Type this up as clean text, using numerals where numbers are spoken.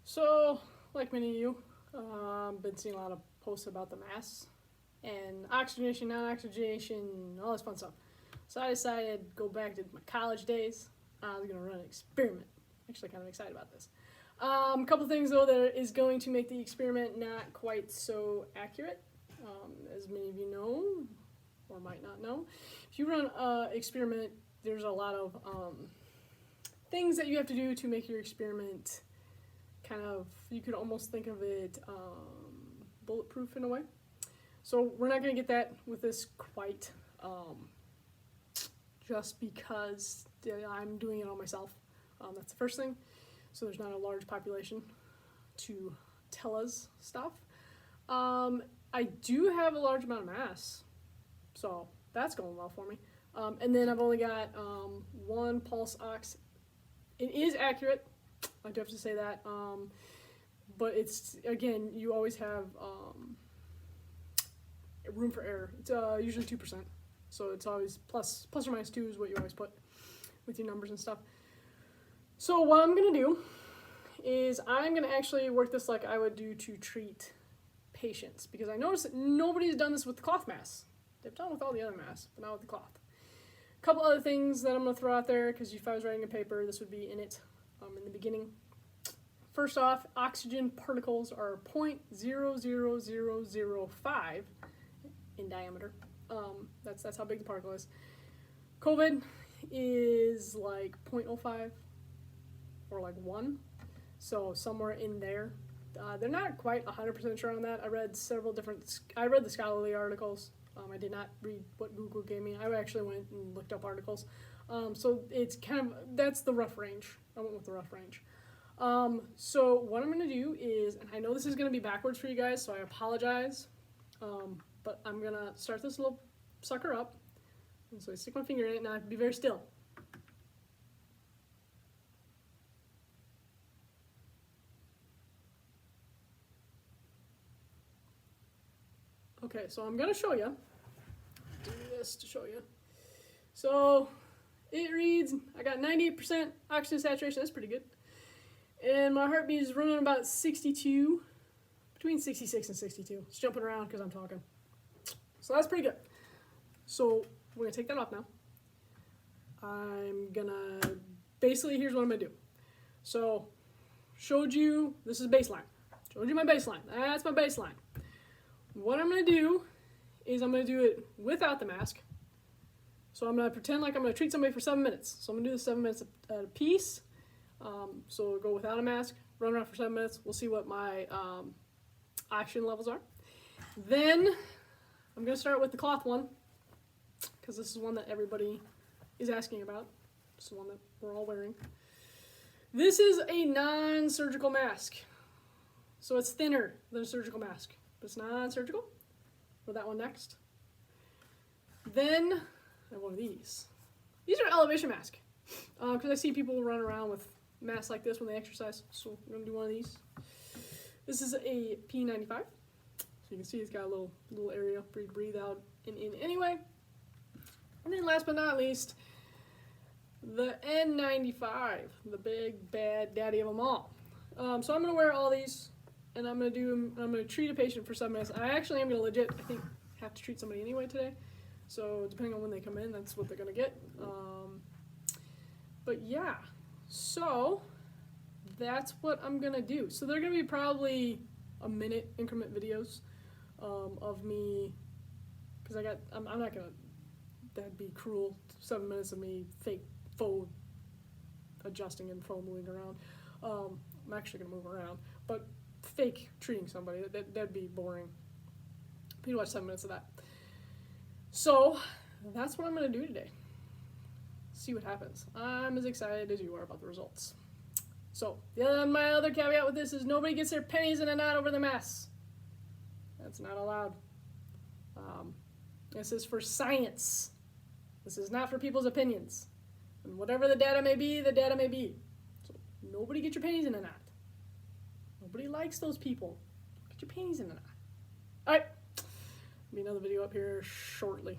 So, like many of you, been seeing a lot of posts about the masks and oxygenation, non-oxygenation, all this fun stuff. So I decided to go back to my college days. I was going to run an experiment. Actually, kind of excited about this. A couple things though that is going to make the experiment not quite so accurate. As many of you know, or might not know, if you run an experiment, there's a lot of things that you have to do to make your experiment kind of, you could almost think of it bulletproof in a way. So we're not going to get that with this quite, just because I'm doing it all myself. That's the first thing. So there's not a large population to tell us stuff. I do have a large amount of mass, so that's going well for me. And then I've only got one pulse ox. It is accurate, I do have to say that, but it's, again, you always have room for error. It's usually 2%, so it's always plus or minus 2 is what you always put with your numbers and stuff. So what I'm going to do is I'm going to actually work this like I would do to treat patients, because I noticed that nobody's done this with the cloth masks. They've done it with all the other masks, but not with the cloth. A couple other things that I'm going to throw out there, because if I was writing a paper, this would be in it in the beginning. First off, oxygen particles are 0.00005 in diameter. That's how big the particle is. COVID is like 0.05 or like 1, so somewhere in there. They're not quite 100% sure on that. I read the scholarly articles. I did not read what Google gave me. I actually went and looked up articles. So it's kind of, that's the rough range. I went with the rough range. So what I'm going to do is, and I know this is going to be backwards for you guys, so I apologize, but I'm going to start this little sucker up. And so I stick my finger in it, and I have to be very still. Okay, so I'm going to show you. Do this to show you. So it reads, I got 98% oxygen saturation. That's pretty good. And my heartbeat is running about 62, between 66 and 62. It's jumping around because I'm talking. So that's pretty good. So we're going to take that off now. I'm going to, basically, here's what I'm going to do. So, showed you, this is baseline. Showed you my baseline. That's my baseline. What I'm going to do is I'm going to do it without the mask. So I'm going to pretend like I'm going to treat somebody for 7 minutes. So I'm going to do this 7 minutes at a piece. So we'll go without a mask, run around for 7 minutes. We'll see what my oxygen levels are. Then I'm going to start with the cloth one, because this is one that everybody is asking about. It's the one that we're all wearing. This is a non-surgical mask. So it's thinner than a surgical mask, but it's non-surgical. For that one next. Then I have one of these. These are elevation masks, because I see people run around with masks like this when they exercise. So I'm gonna do one of these. This is a P95. So you can see it's got a little area for you to breathe out and in anyway. And then last but not least, the N95, the big bad daddy of them all. So I'm gonna wear all these. And I'm gonna treat a patient for 7 minutes. I actually am gonna legit, I think, have to treat somebody anyway today. So depending on when they come in, that's what they're gonna get. But yeah, so that's what I'm gonna do. So they're gonna be probably a minute increment videos of me, because I'm not gonna, that'd be cruel. 7 minutes of me faux adjusting and faux moving around. I'm actually gonna move around, but fake treating somebody, that'd be boring. People watch 7 minutes of that. So that's what I'm going to do today. See what happens. I'm as excited as you are about the results. So my other caveat with this is nobody gets their pennies in a knot over the masks. That's not allowed. This is for science. This is not for people's opinions. And whatever the data may be, the data may be. So nobody get your pennies in a knot. Nobody likes those people. Get your panties in the knot. Alright. Be another video up here shortly.